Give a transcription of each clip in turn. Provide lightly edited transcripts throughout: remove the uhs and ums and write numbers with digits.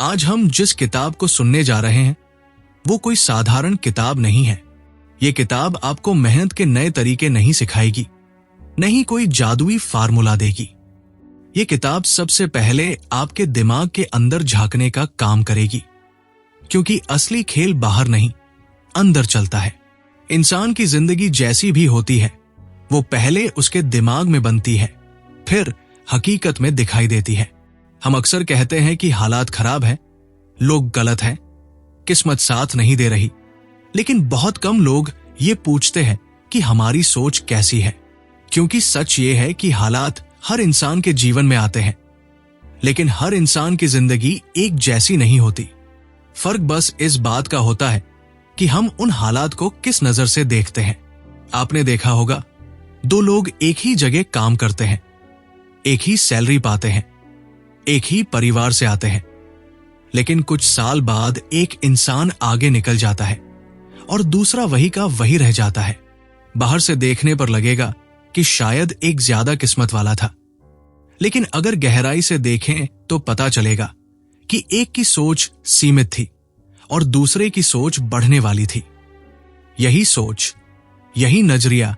आज हम जिस किताब को सुनने जा रहे हैं वो कोई साधारण किताब नहीं है। ये किताब आपको मेहनत के नए तरीके नहीं सिखाएगी, नहीं कोई जादुई फार्मूला देगी। ये किताब सबसे पहले आपके दिमाग के अंदर झांकने का काम करेगी, क्योंकि असली खेल बाहर नहीं, अंदर चलता है। इंसान की जिंदगी जैसी भी होती है वो पहले उसके दिमाग में बनती है, फिर हकीकत में दिखाई देती है। हम अक्सर कहते हैं कि हालात खराब हैं, लोग गलत हैं, किस्मत साथ नहीं दे रही, लेकिन बहुत कम लोग ये पूछते हैं कि हमारी सोच कैसी है। क्योंकि सच ये है कि हालात हर इंसान के जीवन में आते हैं, लेकिन हर इंसान की जिंदगी एक जैसी नहीं होती। फर्क बस इस बात का होता है कि हम उन हालात को किस नजर से देखते हैं। आपने देखा होगा, दो लोग एक ही जगह काम करते हैं, एक ही सैलरी पाते हैं, एक ही परिवार से आते हैं, लेकिन कुछ साल बाद एक इंसान आगे निकल जाता है और दूसरा वही का वही रह जाता है। बाहर से देखने पर लगेगा कि शायद एक ज्यादा किस्मत वाला था, लेकिन अगर गहराई से देखें तो पता चलेगा कि एक की सोच सीमित थी और दूसरे की सोच बढ़ने वाली थी। यही सोच, यही नजरिया,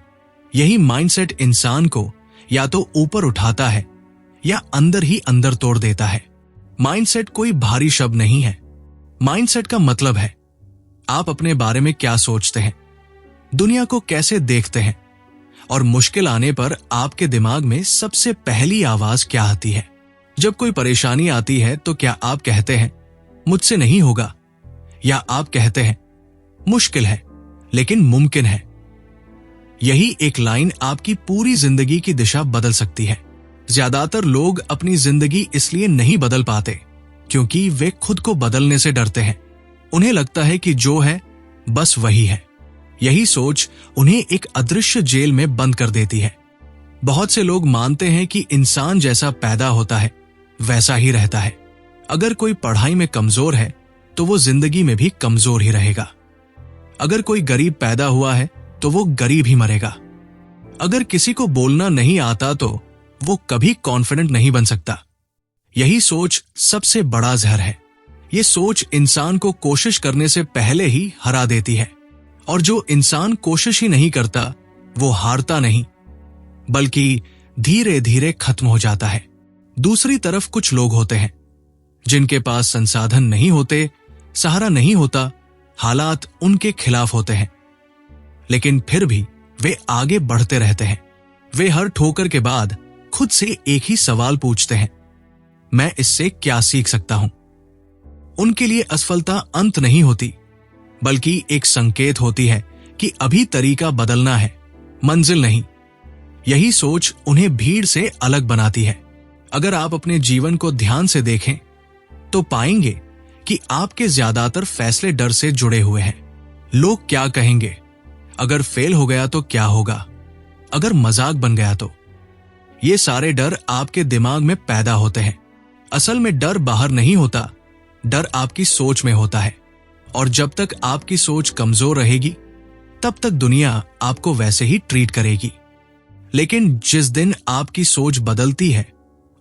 यही माइंडसेट इंसान को या तो ऊपर उठाता है या अंदर ही अंदर तोड़ देता है। माइंडसेट कोई भारी शब्द नहीं है। माइंडसेट का मतलब है आप अपने बारे में क्या सोचते हैं, दुनिया को कैसे देखते हैं, और मुश्किल आने पर आपके दिमाग में सबसे पहली आवाज क्या आती है। जब कोई परेशानी आती है तो क्या आप कहते हैं मुझसे नहीं होगा, या आप कहते हैं मुश्किल है लेकिन मुमकिन है। यही एक लाइन आपकी पूरी जिंदगी की दिशा बदल सकती है। ज्यादातर लोग अपनी जिंदगी इसलिए नहीं बदल पाते क्योंकि वे खुद को बदलने से डरते हैं। उन्हें लगता है कि जो है बस वही है। यही सोच उन्हें एक अदृश्य जेल में बंद कर देती है। बहुत से लोग मानते हैं कि इंसान जैसा पैदा होता है वैसा ही रहता है। अगर कोई पढ़ाई में कमजोर है तो वो जिंदगी में भी कमजोर ही रहेगा। अगर कोई गरीब पैदा हुआ है तो वो गरीब ही मरेगा। अगर किसी को बोलना नहीं आता तो वो कभी कॉन्फिडेंट नहीं बन सकता। यही सोच सबसे बड़ा जहर है। ये सोच इंसान को कोशिश करने से पहले ही हरा देती है, और जो इंसान कोशिश ही नहीं करता वो हारता नहीं बल्कि धीरे धीरे खत्म हो जाता है। दूसरी तरफ कुछ लोग होते हैं जिनके पास संसाधन नहीं होते, सहारा नहीं होता, हालात उनके खिलाफ होते हैं, लेकिन फिर भी वे आगे बढ़ते रहते हैं। वे हर ठोकर के बाद खुद से एक ही सवाल पूछते हैं, मैं इससे क्या सीख सकता हूं। उनके लिए असफलता अंत नहीं होती बल्कि एक संकेत होती है कि अभी तरीका बदलना है, मंजिल नहीं। यही सोच उन्हें भीड़ से अलग बनाती है। अगर आप अपने जीवन को ध्यान से देखें तो पाएंगे कि आपके ज्यादातर फैसले डर से जुड़े हुए हैं। लोग क्या कहेंगे, अगर फेल हो गया तो क्या होगा, अगर मजाक बन गया तो। ये सारे डर आपके दिमाग में पैदा होते हैं। असल में डर बाहर नहीं होता, डर आपकी सोच में होता है, और जब तक आपकी सोच कमजोर रहेगी तब तक दुनिया आपको वैसे ही ट्रीट करेगी। लेकिन जिस दिन आपकी सोच बदलती है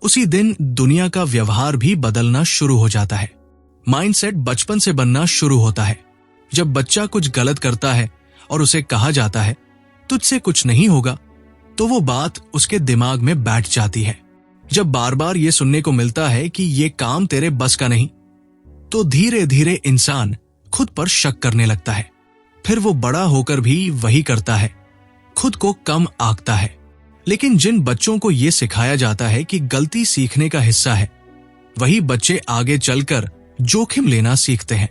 उसी दिन दुनिया का व्यवहार भी बदलना शुरू हो जाता है। माइंडसेट बचपन से बनना शुरू होता है। जब बच्चा कुछ गलत करता है और उसे कहा जाता है तुझसे कुछ नहीं होगा, तो वो बात उसके दिमाग में बैठ जाती है। जब बार बार ये सुनने को मिलता है कि ये काम तेरे बस का नहीं, तो धीरे धीरे इंसान खुद पर शक करने लगता है। फिर वो बड़ा होकर भी वही करता है, खुद को कम आंकता है। लेकिन जिन बच्चों को ये सिखाया जाता है कि गलती सीखने का हिस्सा है, वही बच्चे आगे चलकर जोखिम लेना सीखते हैं,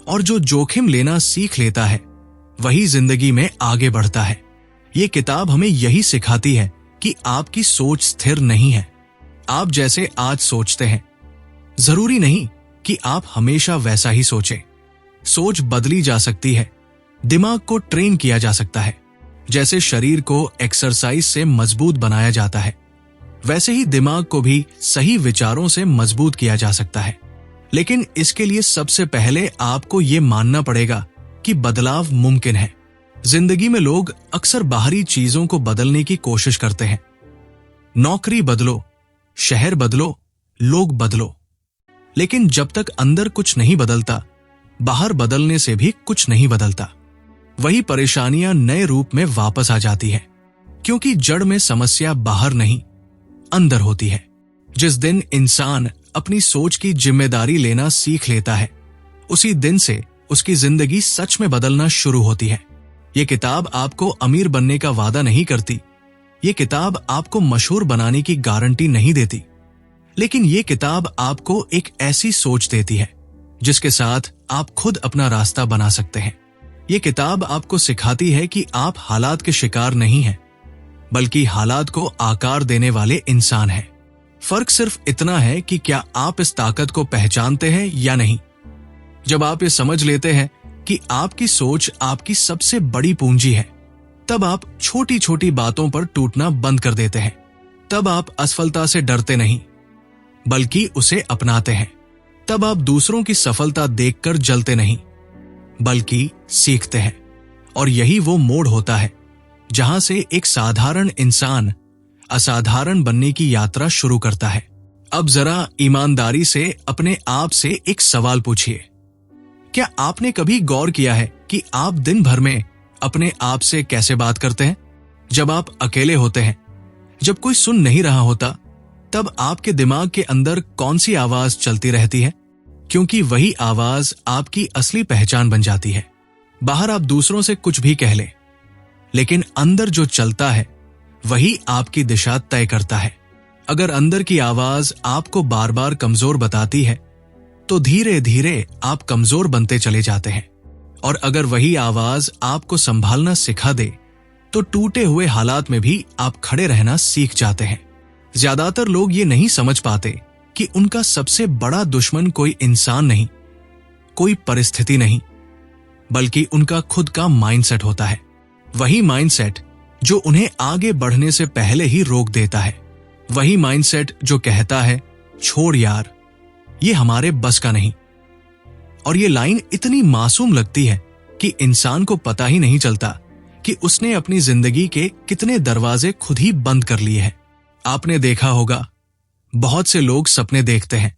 और जो जोखिम लेना सीख लेता है वही जिंदगी में आगे बढ़ता है। ये किताब हमें यही सिखाती है कि आपकी सोच स्थिर नहीं है। आप जैसे आज सोचते हैं जरूरी नहीं कि आप हमेशा वैसा ही सोचें। सोच बदली जा सकती है, दिमाग को ट्रेन किया जा सकता है। जैसे शरीर को एक्सरसाइज से मजबूत बनाया जाता है, वैसे ही दिमाग को भी सही विचारों से मजबूत किया जा सकता है। लेकिन इसके लिए सबसे पहले आपको ये मानना पड़ेगा कि बदलाव मुमकिन है। जिंदगी में लोग अक्सर बाहरी चीजों को बदलने की कोशिश करते हैं। नौकरी बदलो, शहर बदलो, लोग बदलो, लेकिन जब तक अंदर कुछ नहीं बदलता, बाहर बदलने से भी कुछ नहीं बदलता। वही परेशानियां नए रूप में वापस आ जाती है, क्योंकि जड़ में समस्या बाहर नहीं, अंदर होती है। जिस दिन इंसान अपनी सोच की जिम्मेदारी लेना सीख लेता है, उसी दिन से उसकी जिंदगी सच में बदलना शुरू होती है। ये किताब आपको अमीर बनने का वादा नहीं करती, ये किताब आपको मशहूर बनाने की गारंटी नहीं देती, लेकिन ये किताब आपको एक ऐसी सोच देती है जिसके साथ आप खुद अपना रास्ता बना सकते हैं। ये किताब आपको सिखाती है कि आप हालात के शिकार नहीं हैं, बल्कि हालात को आकार देने वाले इंसान हैं। फर्क सिर्फ इतना है कि क्या आप इस ताकत को पहचानते हैं या नहीं। जब आप ये समझ लेते हैं कि आपकी सोच आपकी सबसे बड़ी पूंजी है, तब आप छोटी छोटी बातों पर टूटना बंद कर देते हैं। तब आप असफलता से डरते नहीं, बल्कि उसे अपनाते हैं। तब आप दूसरों की सफलता देखकर जलते नहीं, बल्कि सीखते हैं। और यही वो मोड़ होता है जहां से एक साधारण इंसान असाधारण बनने की यात्रा शुरू करता है। अब जरा ईमानदारी से अपने आप से एक सवाल पूछिए। क्या आपने कभी गौर किया है कि आप दिन भर में अपने आप से कैसे बात करते हैं? जब आप अकेले होते हैं, जब कोई सुन नहीं रहा होता, तब आपके दिमाग के अंदर कौन सी आवाज चलती रहती है? क्योंकि वही आवाज आपकी असली पहचान बन जाती है। बाहर आप दूसरों से कुछ भी कह लें, लेकिन अंदर जो चलता है वही आपकी दिशा तय करता है। अगर अंदर की आवाज आपको बार बार कमजोर बताती है, तो धीरे धीरे आप कमजोर बनते चले जाते हैं। और अगर वही आवाज आपको संभालना सिखा दे, तो टूटे हुए हालात में भी आप खड़े रहना सीख जाते हैं। ज्यादातर लोग ये नहीं समझ पाते कि उनका सबसे बड़ा दुश्मन कोई इंसान नहीं, कोई परिस्थिति नहीं, बल्कि उनका खुद का माइंडसेट होता है। वही माइंडसेट जो उन्हें आगे बढ़ने से पहले ही रोक देता है। वही माइंडसेट जो कहता है, छोड़ यार, ये हमारे बस का नहीं। और ये लाइन इतनी मासूम लगती है कि इंसान को पता ही नहीं चलता कि उसने अपनी जिंदगी के कितने दरवाजे खुद ही बंद कर लिए हैं। आपने देखा होगा, बहुत से लोग सपने देखते हैं,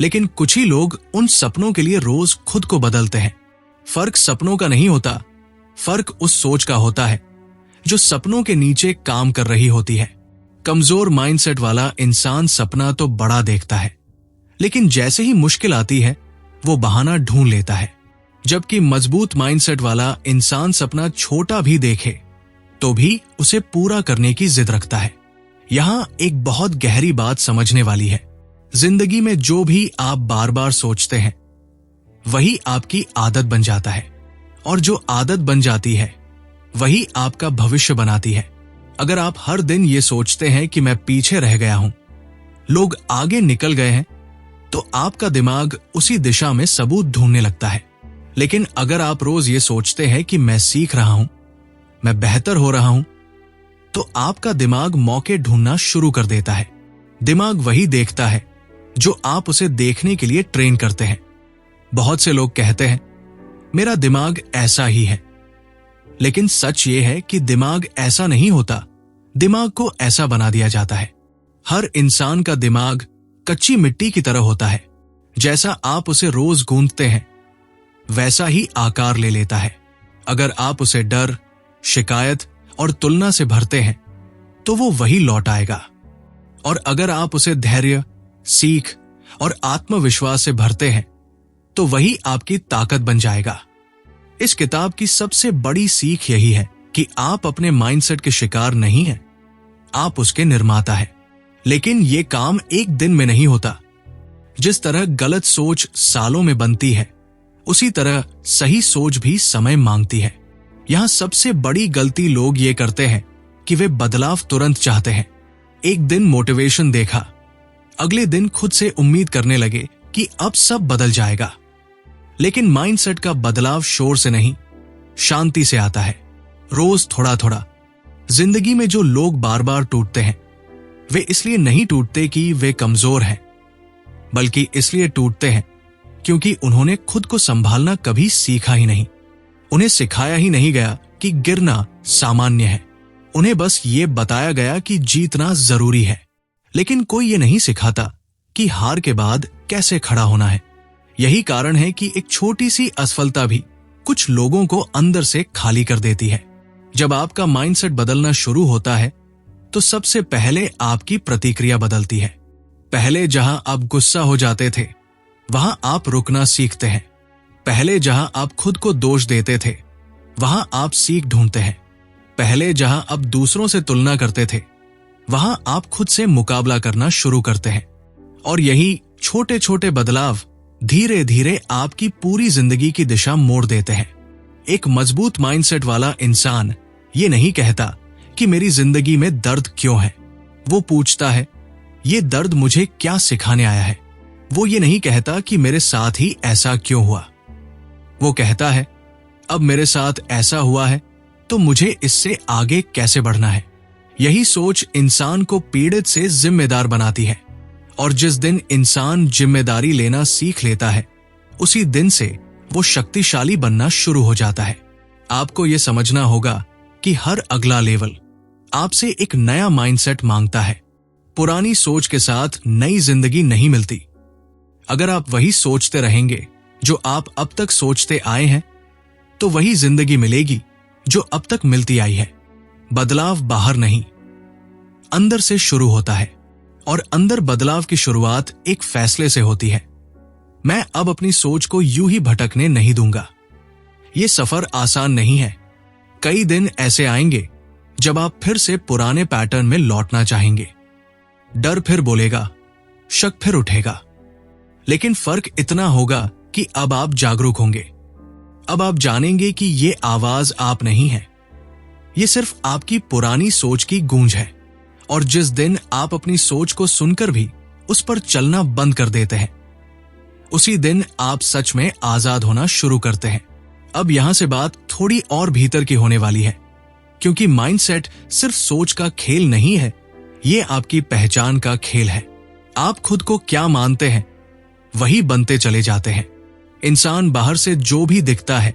लेकिन कुछ ही लोग उन सपनों के लिए रोज खुद को बदलते हैं। फर्क सपनों का नहीं होता, फर्क उस सोच का होता है जो सपनों के नीचे काम कर रही होती है। कमजोर माइंडसेट वाला इंसान सपना तो बड़ा देखता है, लेकिन जैसे ही मुश्किल आती है वो बहाना ढूंढ लेता है। जबकि मजबूत माइंडसेट वाला इंसान सपना छोटा भी देखे तो भी उसे पूरा करने की जिद रखता है। यहां एक बहुत गहरी बात समझने वाली है। जिंदगी में जो भी आप बार बार सोचते हैं, वही आपकी आदत बन जाता है, और जो आदत बन जाती है वही आपका भविष्य बनाती है। अगर आप हर दिन ये सोचते हैं कि मैं पीछे रह गया हूं, लोग आगे निकल गए हैं, तो आपका दिमाग उसी दिशा में सबूत ढूंढने लगता है। लेकिन अगर आप रोज ये सोचते हैं कि मैं सीख रहा हूं, मैं बेहतर हो रहा हूं, तो आपका दिमाग मौके ढूंढना शुरू कर देता है। दिमाग वही देखता है जो आप उसे देखने के लिए ट्रेन करते हैं। बहुत से लोग कहते हैं, मेरा दिमाग ऐसा ही है, लेकिन सच ये है कि दिमाग ऐसा नहीं होता, दिमाग को ऐसा बना दिया जाता है। हर इंसान का दिमाग कच्ची मिट्टी की तरह होता है। जैसा आप उसे रोज गूंथते हैं, वैसा ही आकार ले लेता है। अगर आप उसे डर, शिकायत और तुलना से भरते हैं, तो वो वही लौट आएगा। और अगर आप उसे धैर्य, सीख और आत्मविश्वास से भरते हैं, तो वही आपकी ताकत बन जाएगा। इस किताब की सबसे बड़ी सीख यही है कि आप अपने माइंडसेट के शिकार नहीं हैं, आप उसके निर्माता हैं। लेकिन ये काम एक दिन में नहीं होता। जिस तरह गलत सोच सालों में बनती है, उसी तरह सही सोच भी समय मांगती है। यहां सबसे बड़ी गलती लोग ये करते हैं कि वे बदलाव तुरंत चाहते हैं। एक दिन मोटिवेशन देखा, अगले दिन खुद से उम्मीद करने लगे कि अब सब बदल जाएगा। लेकिन माइंडसेट का बदलाव शोर से नहीं, शांति से आता है, रोज थोड़ा थोड़ा। जिंदगी में जो लोग बार बार टूटते हैं, वे इसलिए नहीं टूटते कि वे कमजोर हैं, बल्कि इसलिए टूटते हैं क्योंकि उन्होंने खुद को संभालना कभी सीखा ही नहीं। उन्हें सिखाया ही नहीं गया कि गिरना सामान्य है। उन्हें बस ये बताया गया कि जीतना जरूरी है। लेकिन कोई ये नहीं सिखाता कि हार के बाद कैसे खड़ा होना है। यही कारण है कि एक छोटी सी असफलता भी कुछ लोगों को अंदर से खाली कर देती है। जब आपका माइंडसेट बदलना शुरू होता है तो सबसे पहले आपकी प्रतिक्रिया बदलती है। पहले जहां आप गुस्सा हो जाते थे वहां आप रुकना सीखते हैं। पहले जहां आप खुद को दोष देते थे वहां आप सीख ढूंढते हैं। पहले जहां आप दूसरों से तुलना करते थे वहां आप खुद से मुकाबला करना शुरू करते हैं। और यही छोटे छोटे बदलाव धीरे धीरे आपकी पूरी जिंदगी की दिशा मोड़ देते हैं। एक मजबूत माइंडसेट वाला इंसान ये नहीं कहता कि मेरी जिंदगी में दर्द क्यों है। वो पूछता है, ये दर्द मुझे क्या सिखाने आया है। वो ये नहीं कहता कि मेरे साथ ही ऐसा क्यों हुआ। वो कहता है, अब मेरे साथ ऐसा हुआ है तो मुझे इससे आगे कैसे बढ़ना है। यही सोच इंसान को पीड़ित से जिम्मेदार बनाती है। और जिस दिन इंसान जिम्मेदारी लेना सीख लेता है उसी दिन से वो शक्तिशाली बनना शुरू हो जाता है। आपको ये समझना होगा कि हर अगला लेवल आपसे एक नया माइंडसेट मांगता है। पुरानी सोच के साथ नई जिंदगी नहीं मिलती। अगर आप वही सोचते रहेंगे जो आप अब तक सोचते आए हैं तो वही जिंदगी मिलेगी जो अब तक मिलती आई है। बदलाव बाहर नहीं, अंदर से शुरू होता है और अंदर बदलाव की शुरुआत एक फैसले से होती है। मैं अब अपनी सोच को यूं ही भटकने नहीं दूंगा। यह सफर आसान नहीं है। कई दिन ऐसे आएंगे जब आप फिर से पुराने पैटर्न में लौटना चाहेंगे। डर फिर बोलेगा, शक फिर उठेगा, लेकिन फर्क इतना होगा कि अब आप जागरूक होंगे। अब आप जानेंगे कि ये आवाज आप नहीं है, ये सिर्फ आपकी पुरानी सोच की गूंज है। और जिस दिन आप अपनी सोच को सुनकर भी उस पर चलना बंद कर देते हैं उसी दिन आप सच में आजाद होना शुरू करते हैं। अब यहां से बात थोड़ी और भीतर की होने वाली है, क्योंकि माइंडसेट सिर्फ सोच का खेल नहीं है, ये आपकी पहचान का खेल है। आप खुद को क्या मानते हैं वही बनते चले जाते हैं। इंसान बाहर से जो भी दिखता है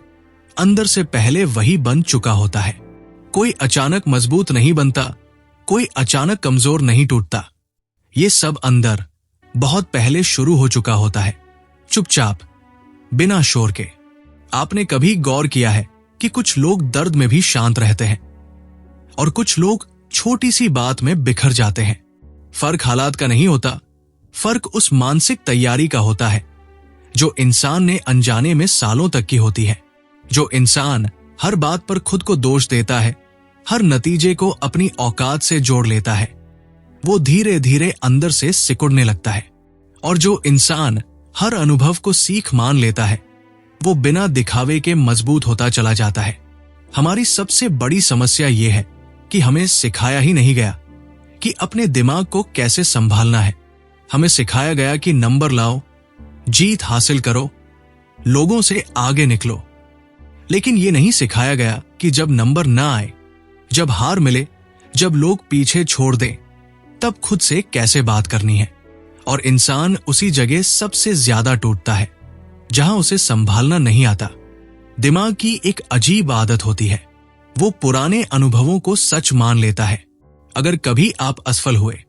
अंदर से पहले वही बन चुका होता है। कोई अचानक मजबूत नहीं बनता, कोई अचानक कमजोर नहीं टूटता। ये सब अंदर बहुत पहले शुरू हो चुका होता है, चुपचाप, बिना शोर के। आपने कभी गौर किया है कि कुछ लोग दर्द में भी शांत रहते हैं और कुछ लोग छोटी सी बात में बिखर जाते हैं। फर्क हालात का नहीं होता, फर्क उस मानसिक तैयारी का होता है जो इंसान ने अनजाने में सालों तक की होती है। जो इंसान हर बात पर खुद को दोष देता है, हर नतीजे को अपनी औकात से जोड़ लेता है, वो धीरे धीरे अंदर से सिकुड़ने लगता है। और जो इंसान हर अनुभव को सीख मान लेता है वो बिना दिखावे के मजबूत होता चला जाता है। हमारी सबसे बड़ी समस्या ये है कि हमें सिखाया ही नहीं गया कि अपने दिमाग को कैसे संभालना है। हमें सिखाया गया कि नंबर लाओ, जीत हासिल करो, लोगों से आगे निकलो, लेकिन ये नहीं सिखाया गया कि जब नंबर ना आए, जब हार मिले, जब लोग पीछे छोड़ दें, तब खुद से कैसे बात करनी है। और इंसान उसी जगह सबसे ज्यादा टूटता है जहां उसे संभालना नहीं आता। दिमाग की एक अजीब आदत होती है, वो पुराने अनुभवों को सच मान लेता है। अगर कभी आप असफल हुए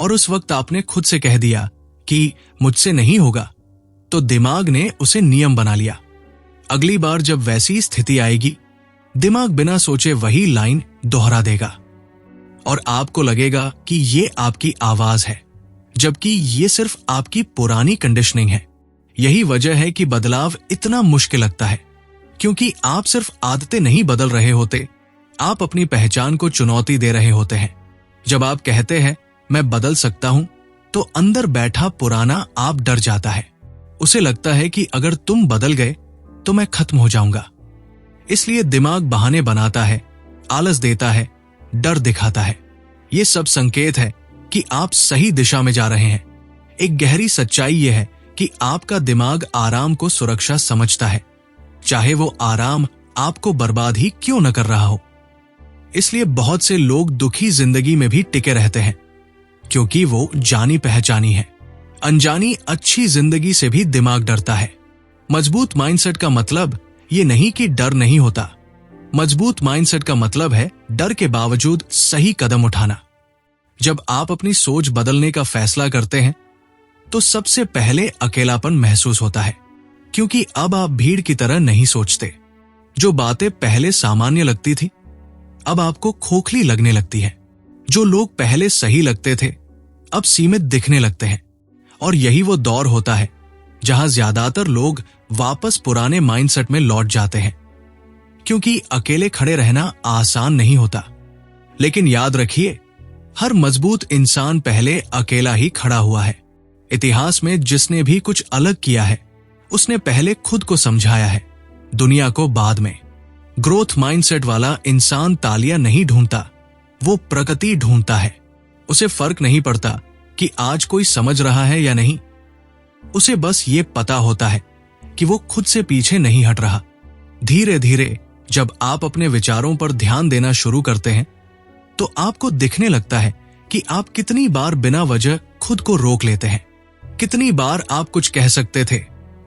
और उस वक्त आपने खुद से कह दिया कि मुझसे नहीं होगा, तो दिमाग ने उसे नियम बना लिया। अगली बार जब वैसी स्थिति आएगी, दिमाग बिना सोचे वही लाइन दोहरा देगा और आपको लगेगा कि ये आपकी आवाज है, जबकि ये सिर्फ आपकी पुरानी कंडीशनिंग है। यही वजह है कि बदलाव इतना मुश्किल लगता है, क्योंकि आप सिर्फ आदतें नहीं बदल रहे होते, आप अपनी पहचान को चुनौती दे रहे होते हैं। जब आप कहते हैं मैं बदल सकता हूं, तो अंदर बैठा पुराना आप डर जाता है। उसे लगता है कि अगर तुम बदल गए तो मैं खत्म हो जाऊंगा। इसलिए दिमाग बहाने बनाता है, आलस देता है, डर दिखाता है। ये सब संकेत है कि आप सही दिशा में जा रहे हैं। एक गहरी सच्चाई यह है कि आपका दिमाग आराम को सुरक्षा समझता है, चाहे वो आराम आपको बर्बाद ही क्यों न कर रहा हो। इसलिए बहुत से लोग दुखी जिंदगी में भी टिके रहते हैं, क्योंकि वो जानी पहचानी है। अनजानी अच्छी जिंदगी से भी दिमाग डरता है। मजबूत माइंडसेट का मतलब ये नहीं कि डर नहीं होता। मजबूत माइंडसेट का मतलब है डर के बावजूद सही कदम उठाना। जब आप अपनी सोच बदलने का फैसला करते हैं, तो सबसे पहले अकेलापन महसूस होता है, क्योंकि अब आप भीड़ की तरह नहीं सोचते। जो बातें पहले सामान्य लगती थी अब आपको खोखली लगने लगती है। जो लोग पहले सही लगते थे अब सीमित दिखने लगते हैं। और यही वो दौर होता है जहां ज्यादातर लोग वापस पुराने माइंडसेट में लौट जाते हैं, क्योंकि अकेले खड़े रहना आसान नहीं होता। लेकिन याद रखिए, हर मजबूत इंसान पहले अकेला ही खड़ा हुआ है। इतिहास में जिसने भी कुछ अलग किया है उसने पहले खुद को समझाया है, दुनिया को बाद में। ग्रोथ माइंडसेट वाला इंसान तालियां नहीं ढूंढता, वो प्रगति ढूंढता है। उसे फर्क नहीं पड़ता कि आज कोई समझ रहा है या नहीं, उसे बस ये पता होता है कि वो खुद से पीछे नहीं हट रहा। धीरे धीरे जब आप अपने विचारों पर ध्यान देना शुरू करते हैं तो आपको दिखने लगता है कि आप कितनी बार बिना वजह खुद को रोक लेते हैं। कितनी बार आप कुछ कह सकते थे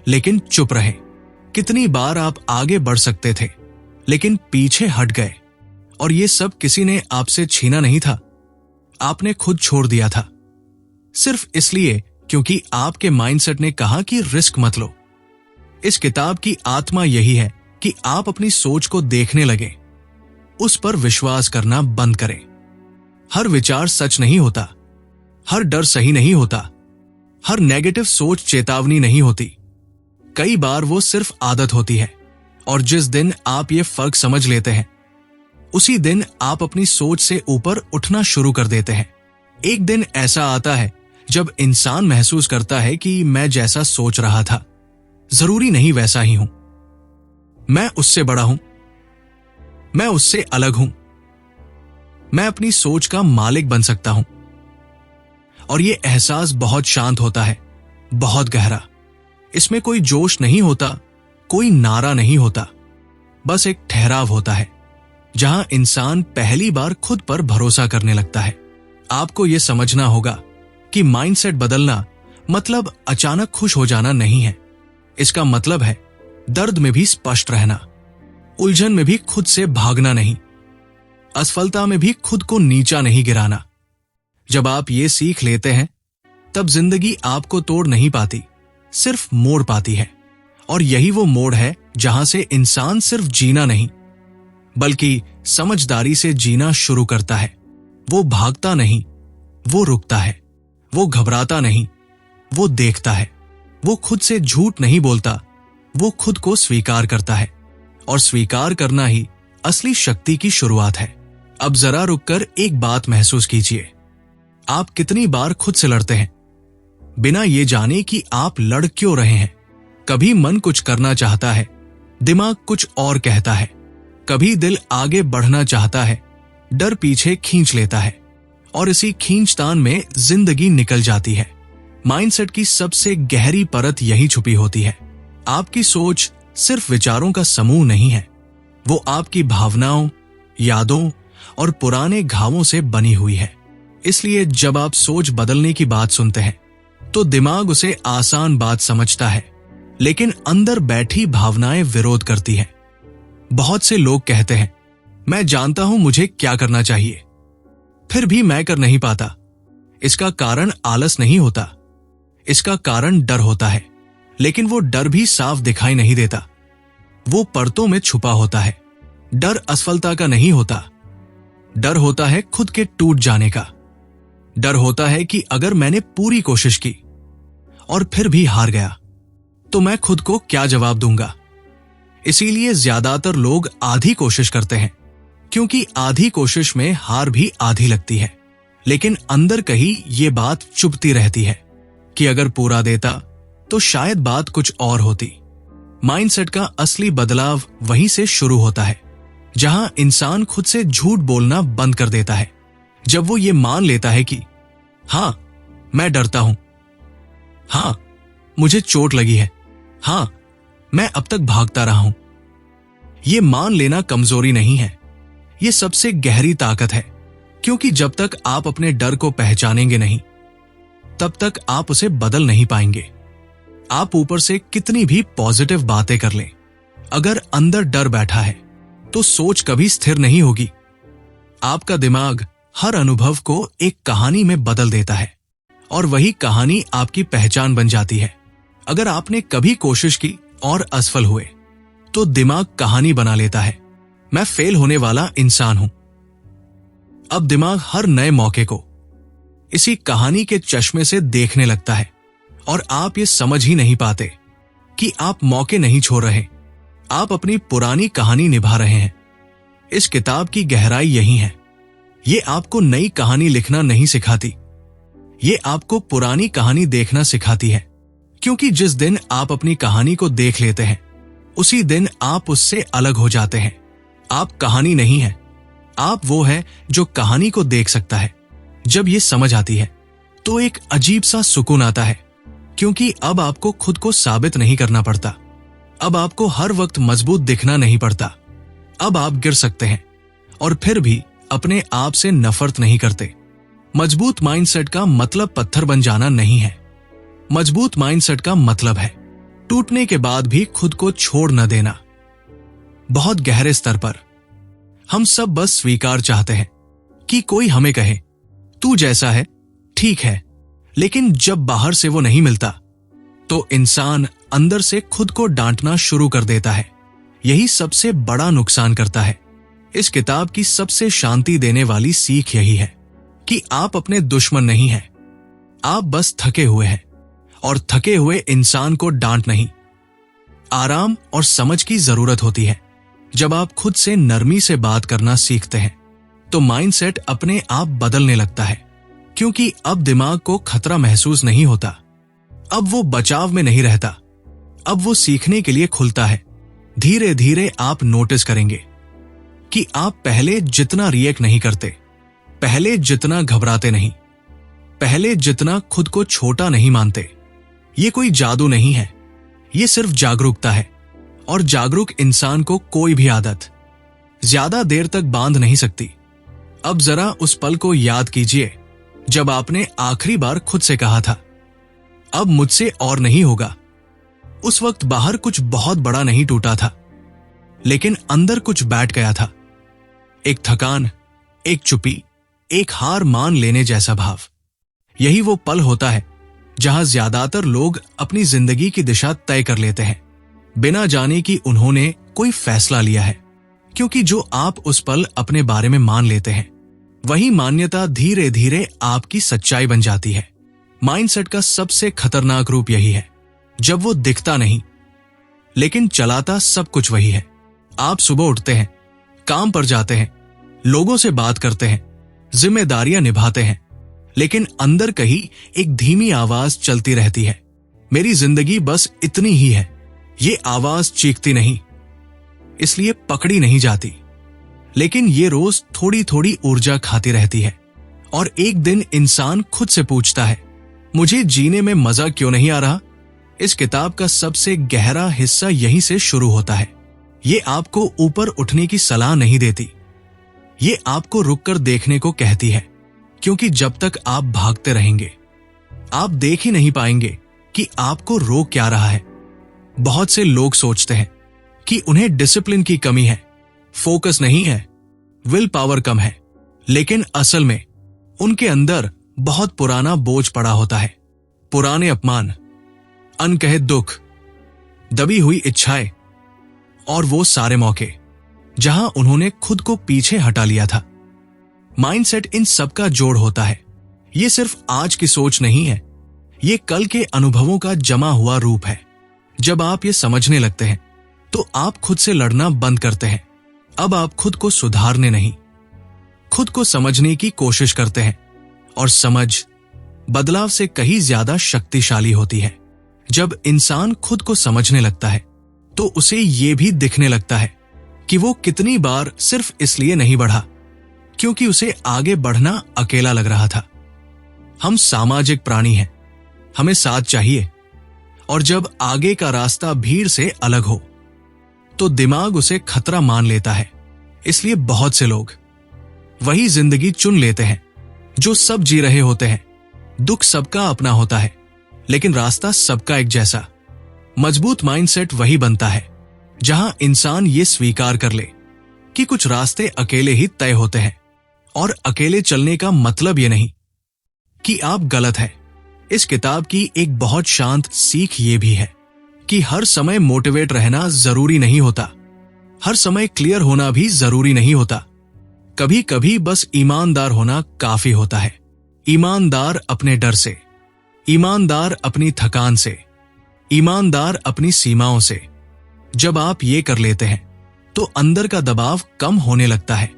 लेकिन चुप रहे। कितनी बार आप आगे बढ़ सकते थे लेकिन पीछे हट गए। और ये सब किसी ने आपसे छीना नहीं था, आपने खुद छोड़ दिया था, सिर्फ इसलिए क्योंकि आपके माइंडसेट ने कहा कि रिस्क मत लो। इस किताब की आत्मा यही है कि आप अपनी सोच को देखने लगे, उस पर विश्वास करना बंद करें। हर विचार सच नहीं होता, हर डर सही नहीं होता, हर नेगेटिव सोच चेतावनी नहीं होती। कई बार वो सिर्फ आदत होती है। और जिस दिन आप ये फर्क समझ लेते हैं उसी दिन आप अपनी सोच से ऊपर उठना शुरू कर देते हैं। एक दिन ऐसा आता है जब इंसान महसूस करता है कि मैं जैसा सोच रहा था जरूरी नहीं वैसा ही हूं, मैं उससे बड़ा हूं, मैं उससे अलग हूं, मैं अपनी सोच का मालिक बन सकता हूं। और यह एहसास बहुत शांत होता है, बहुत गहरा। इसमें कोई जोश नहीं होता, कोई नारा नहीं होता, बस एक ठहराव होता है जहां इंसान पहली बार खुद पर भरोसा करने लगता है। आपको यह समझना होगा कि माइंडसेट बदलना मतलब अचानक खुश हो जाना नहीं है। इसका मतलब है दर्द में भी स्पष्ट रहना, उलझन में भी खुद से भागना नहीं, असफलता में भी खुद को नीचा नहीं गिराना। जब आप ये सीख लेते हैं तब जिंदगी आपको तोड़ नहीं पाती, सिर्फ मोड़ पाती है। और यही वो मोड़ है जहां से इंसान सिर्फ जीना नहीं बल्कि समझदारी से जीना शुरू करता है। वो भागता नहीं, वो रुकता है। वो घबराता नहीं, वो देखता है। वो खुद से झूठ नहीं बोलता, वो खुद को स्वीकार करता है। और स्वीकार करना ही असली शक्ति की शुरुआत है। अब जरा रुककर एक बात महसूस कीजिए, आप कितनी बार खुद से लड़ते हैं बिना ये जाने कि आप लड़ क्यों रहे हैं। कभी मन कुछ करना चाहता है, दिमाग कुछ और कहता है। कभी दिल आगे बढ़ना चाहता है, डर पीछे खींच लेता है। और इसी खींचतान में जिंदगी निकल जाती है। माइंडसेट की सबसे गहरी परत यही छुपी होती है। आपकी सोच सिर्फ विचारों का समूह नहीं है, वो आपकी भावनाओं, यादों और पुराने घावों से बनी हुई है। इसलिए जब आप सोच बदलने की बात सुनते हैं तो दिमाग उसे आसान बात समझता है, लेकिन अंदर बैठी भावनाएं विरोध करती हैं। बहुत से लोग कहते हैं, मैं जानता हूं मुझे क्या करना चाहिए, फिर भी मैं कर नहीं पाता। इसका कारण आलस नहीं होता, इसका कारण डर होता है। लेकिन वो डर भी साफ दिखाई नहीं देता, वो परतों में छुपा होता है। डर असफलता का नहीं होता, डर होता है खुद के टूट जाने का। डर होता है कि अगर मैंने पूरी कोशिश की और फिर भी हार गया तो मैं खुद को क्या जवाब दूंगा। इसीलिए ज्यादातर लोग आधी कोशिश करते हैं, क्योंकि आधी कोशिश में हार भी आधी लगती है। लेकिन अंदर कहीं ये बात चुभती रहती है कि अगर पूरा देता तो शायद बात कुछ और होती। माइंडसेट का असली बदलाव वहीं से शुरू होता है जहां इंसान खुद से झूठ बोलना बंद कर देता है। जब वो ये मान लेता है कि हां, मैं डरता हूं, हां, मुझे चोट लगी है, हां, मैं अब तक भागता रहा हूं। ये मान लेना कमजोरी नहीं है, ये सबसे गहरी ताकत है। क्योंकि जब तक आप अपने डर को पहचानेंगे नहीं तब तक आप उसे बदल नहीं पाएंगे। आप ऊपर से कितनी भी पॉजिटिव बातें कर लें, अगर अंदर डर बैठा है तो सोच कभी स्थिर नहीं होगी। आपका दिमाग हर अनुभव को एक कहानी में बदल देता है और वही कहानी आपकी पहचान बन जाती है। अगर आपने कभी कोशिश की और असफल हुए तो दिमाग कहानी बना लेता है, मैं फेल होने वाला इंसान हूं। अब दिमाग हर नए मौके को इसी कहानी के चश्मे से देखने लगता है और आप ये समझ ही नहीं पाते कि आप मौके नहीं छोड़ रहे, आप अपनी पुरानी कहानी निभा रहे हैं। इस किताब की गहराई यही है। ये आपको नई कहानी लिखना नहीं सिखाती, ये आपको पुरानी कहानी देखना सिखाती है। क्योंकि जिस दिन आप अपनी कहानी को देख लेते हैं उसी दिन आप उससे अलग हो जाते हैं। आप कहानी नहीं है, आप वो है जो कहानी को देख सकता है। जब ये समझ आती है तो एक अजीब सा सुकून आता है, क्योंकि अब आपको खुद को साबित नहीं करना पड़ता। अब आपको हर वक्त मजबूत दिखना नहीं पड़ता। अब आप गिर सकते हैं और फिर भी अपने आप से नफरत नहीं करते। मजबूत माइंडसेट का मतलब पत्थर बन जाना नहीं है। मजबूत माइंडसेट का मतलब है टूटने के बाद भी खुद को छोड़ न देना। बहुत गहरे स्तर पर हम सब बस स्वीकार चाहते हैं कि कोई हमें कहे तू जैसा है ठीक है, लेकिन जब बाहर से वो नहीं मिलता तो इंसान अंदर से खुद को डांटना शुरू कर देता है। यही सबसे बड़ा नुकसान करता है। इस किताब की सबसे शांति देने वाली सीख यही है कि आप अपने दुश्मन नहीं हैं, आप बस थके हुए हैं। और थके हुए इंसान को डांट नहीं, आराम और समझ की जरूरत होती है। जब आप खुद से नरमी से बात करना सीखते हैं तो माइंडसेट अपने आप बदलने लगता है, क्योंकि अब दिमाग को खतरा महसूस नहीं होता। अब वो बचाव में नहीं रहता, अब वो सीखने के लिए खुलता है। धीरे धीरे आप नोटिस करेंगे कि आप पहले जितना रिएक्ट नहीं करते, पहले जितना घबराते नहीं, पहले जितना खुद को छोटा नहीं मानते। ये कोई जादू नहीं है, ये सिर्फ जागरूकता है। और जागरूक इंसान को कोई भी आदत ज्यादा देर तक बांध नहीं सकती। अब जरा उस पल को याद कीजिए जब आपने आखिरी बार खुद से कहा था अब मुझसे और नहीं होगा। उस वक्त बाहर कुछ बहुत बड़ा नहीं टूटा था, लेकिन अंदर कुछ बैठ गया था। एक थकान, एक चुप्पी, एक हार मान लेने जैसा भाव। यही वो पल होता है जहां ज्यादातर लोग अपनी जिंदगी की दिशा तय कर लेते हैं बिना जाने कि उन्होंने कोई फैसला लिया है। क्योंकि जो आप उस पल अपने बारे में मान लेते हैं वही मान्यता धीरे धीरे आपकी सच्चाई बन जाती है। माइंडसेट का सबसे खतरनाक रूप यही है जब वो दिखता नहीं लेकिन चलाता सब कुछ वही है। आप सुबह उठते हैं, काम पर जाते हैं, लोगों से बात करते हैं, जिम्मेदारियां निभाते हैं, लेकिन अंदर कहीं एक धीमी आवाज चलती रहती है, मेरी जिंदगी बस इतनी ही है। ये आवाज चीखती नहीं, इसलिए पकड़ी नहीं जाती, लेकिन ये रोज थोड़ी थोड़ी ऊर्जा खाती रहती है। और एक दिन इंसान खुद से पूछता है मुझे जीने में मजा क्यों नहीं आ रहा। इस किताब का सबसे गहरा हिस्सा यहीं से शुरू होता है। ये आपको ऊपर उठने की सलाह नहीं देती, ये आपको रुककर देखने को कहती है। क्योंकि जब तक आप भागते रहेंगे आप देख ही नहीं पाएंगे कि आपको रोक क्या रहा है। बहुत से लोग सोचते हैं कि उन्हें डिसिप्लिन की कमी है, फोकस नहीं है, विल पावर कम है, लेकिन असल में उनके अंदर बहुत पुराना बोझ पड़ा होता है। पुराने अपमान, अनकहे दुख, दबी हुई इच्छाएं और वो सारे मौके जहां उन्होंने खुद को पीछे हटा लिया था। माइंडसेट इन सब का जोड़ होता है। ये सिर्फ आज की सोच नहीं है, ये कल के अनुभवों का जमा हुआ रूप है। जब आप ये समझने लगते हैं तो आप खुद से लड़ना बंद करते हैं। अब आप खुद को सुधारने नहीं, खुद को समझने की कोशिश करते हैं। और समझ बदलाव से कहीं ज्यादा शक्तिशाली होती है। जब इंसान खुद को समझने लगता है तो उसे ये भी दिखने लगता है कि वो कितनी बार सिर्फ इसलिए नहीं बढ़ा क्योंकि उसे आगे बढ़ना अकेला लग रहा था। हम सामाजिक प्राणी हैं, हमें साथ चाहिए, और जब आगे का रास्ता भीड़ से अलग हो तो दिमाग उसे खतरा मान लेता है। इसलिए बहुत से लोग वही जिंदगी चुन लेते हैं जो सब जी रहे होते हैं। दुख सबका अपना होता है, लेकिन रास्ता सबका एक जैसा। मजबूत माइंडसेट वही बनता है जहां इंसान ये स्वीकार कर ले कि कुछ रास्ते अकेले ही तय होते हैं, और अकेले चलने का मतलब ये नहीं कि आप गलत हैं, इस किताब की एक बहुत शांत सीख ये भी है कि हर समय मोटिवेट रहना जरूरी नहीं होता, हर समय क्लियर होना भी जरूरी नहीं होता। कभी कभी बस ईमानदार होना काफी होता है। ईमानदार अपने डर से, ईमानदार अपनी थकान से, ईमानदार अपनी सीमाओं से। जब आप ये कर लेते हैं तो अंदर का दबाव कम होने लगता है,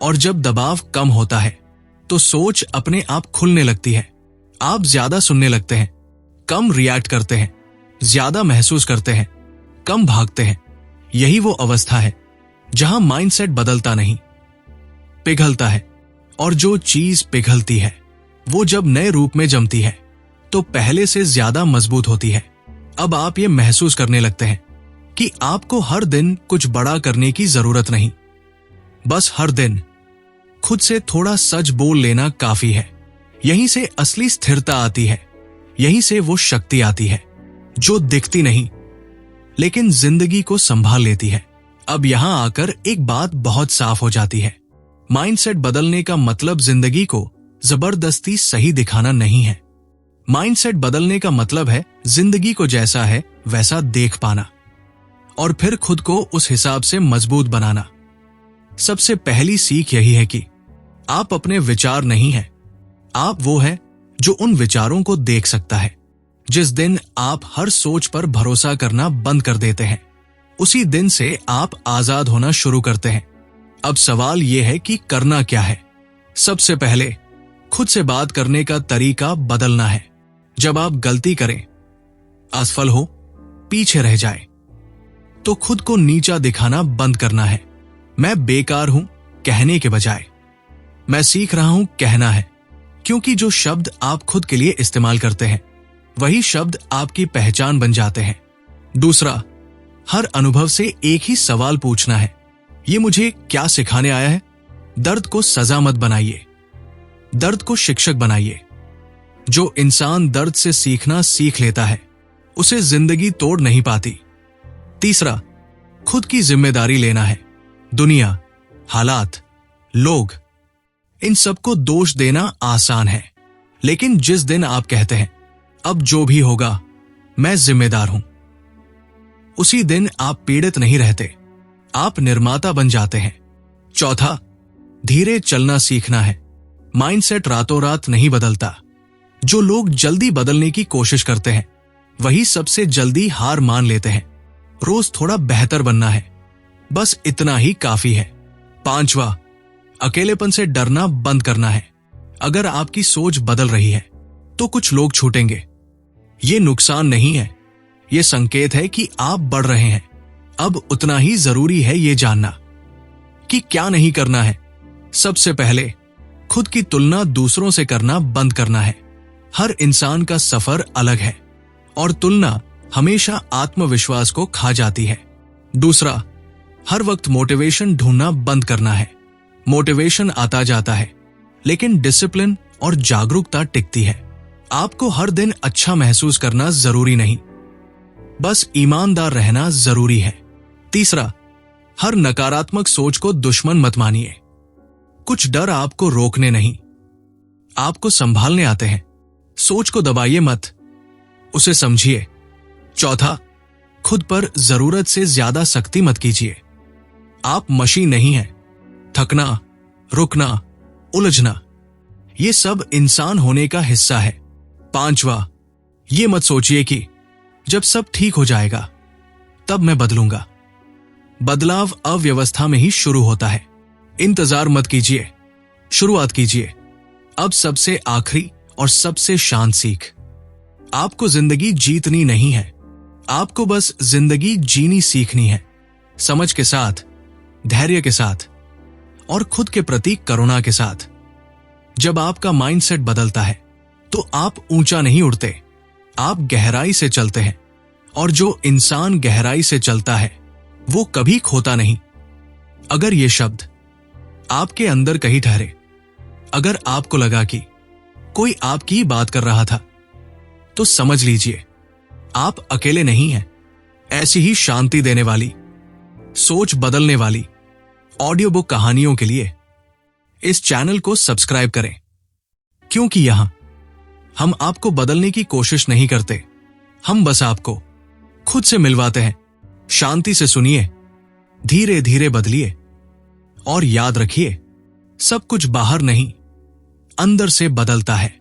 और जब दबाव कम होता है तो सोच अपने आप खुलने लगती है। आप ज्यादा सुनने लगते हैं, कम रिएक्ट करते हैं, ज्यादा महसूस करते हैं, कम भागते हैं। यही वो अवस्था है जहां माइंडसेट बदलता नहीं, पिघलता है। और जो चीज पिघलती है वो जब नए रूप में जमती है तो पहले से ज्यादा मजबूत होती है। अब आप ये महसूस करने लगते हैं कि आपको हर दिन कुछ बड़ा करने की जरूरत नहीं, बस हर दिन खुद से थोड़ा सच बोल लेना काफी है। यहीं से असली स्थिरता आती है, यहीं से वो शक्ति आती है जो दिखती नहीं लेकिन जिंदगी को संभाल लेती है। अब यहां आकर एक बात बहुत साफ हो जाती है, माइंडसेट बदलने का मतलब जिंदगी को जबरदस्ती सही दिखाना नहीं है। माइंडसेट बदलने का मतलब है जिंदगी को जैसा है वैसा देख पाना और फिर खुद को उस हिसाब से मजबूत बनाना। सबसे पहली सीख यही है कि आप अपने विचार नहीं हैं, आप वो हैं जो उन विचारों को देख सकता है। जिस दिन आप हर सोच पर भरोसा करना बंद कर देते हैं, उसी दिन से आप आजाद होना शुरू करते हैं। अब सवाल यह है कि करना क्या है। सबसे पहले खुद से बात करने का तरीका बदलना है। जब आप गलती करें, असफल हो, पीछे रह जाए, तो खुद को नीचा दिखाना बंद करना है। मैं बेकार हूं कहने के बजाय मैं सीख रहा हूं कहना है, क्योंकि जो शब्द आप खुद के लिए इस्तेमाल करते हैं वही शब्द आपकी पहचान बन जाते हैं। दूसरा, हर अनुभव से एक ही सवाल पूछना है, ये मुझे क्या सिखाने आया है। दर्द को सजा मत बनाइए, दर्द को शिक्षक बनाइए। जो इंसान दर्द से सीखना सीख लेता है उसे जिंदगी तोड़ नहीं पाती। तीसरा, खुद की जिम्मेदारी लेना है। दुनिया, हालात, लोग, इन सबको दोष देना आसान है, लेकिन जिस दिन आप कहते हैं अब जो भी होगा मैं जिम्मेदार हूं, उसी दिन आप पीड़ित नहीं रहते, आप निर्माता बन जाते हैं। चौथा, धीरे चलना सीखना है। माइंडसेट रातों रात नहीं बदलता। जो लोग जल्दी बदलने की कोशिश करते हैं वही सबसे जल्दी हार मान लेते हैं। रोज थोड़ा बेहतर बनना है, बस इतना ही काफी है। पांचवा, अकेलेपन से डरना बंद करना है। अगर आपकी सोच बदल रही है तो कुछ लोग छूटेंगे, ये नुकसान नहीं है, ये संकेत है कि आप बढ़ रहे हैं। अब उतना ही जरूरी है ये जानना कि क्या नहीं करना है। सबसे पहले खुद की तुलना दूसरों से करना बंद करना है। हर इंसान का सफर अलग है और तुलना हमेशा आत्मविश्वास को खा जाती है। दूसरा, हर वक्त मोटिवेशन ढूंढना बंद करना है। मोटिवेशन आता जाता है, लेकिन डिसिप्लिन और जागरूकता टिकती है। आपको हर दिन अच्छा महसूस करना जरूरी नहीं, बस ईमानदार रहना जरूरी है। तीसरा, हर नकारात्मक सोच को दुश्मन मत मानिए। कुछ डर आपको रोकने नहीं, आपको संभालने आते हैं। सोच को दबाइए मत, उसे समझिए। चौथा, खुद पर जरूरत से ज्यादा सख्ती मत कीजिए। आप मशीन नहीं हैं। थकना, रुकना, उलझना, ये सब इंसान होने का हिस्सा है। पांचवा, ये मत सोचिए कि जब सब ठीक हो जाएगा तब मैं बदलूंगा। बदलाव अव्यवस्था में ही शुरू होता है। इंतजार मत कीजिए, शुरुआत कीजिए। अब सबसे आखिरी और सबसे शांत सीख, आपको जिंदगी जीतनी नहीं है, आपको बस जिंदगी जीनी सीखनी है। समझ के साथ, धैर्य के साथ और खुद के प्रति करुणा के साथ। जब आपका माइंडसेट बदलता है तो आप ऊंचा नहीं उड़ते, आप गहराई से चलते हैं। और जो इंसान गहराई से चलता है वो कभी खोता नहीं। अगर ये शब्द आपके अंदर कहीं ठहरे, अगर आपको लगा कि कोई आपकी बात कर रहा था, तो समझ लीजिए आप अकेले नहीं हैं। ऐसी ही शांति देने वाली, सोच बदलने वाली ऑडियो बुक कहानियों के लिए इस चैनल को सब्सक्राइब करें, क्योंकि यहां हम आपको बदलने की कोशिश नहीं करते, हम बस आपको खुद से मिलवाते हैं। शांति से सुनिए, धीरे धीरे बदलिए और याद रखिए, सब कुछ बाहर नहीं, अंदर से बदलता है।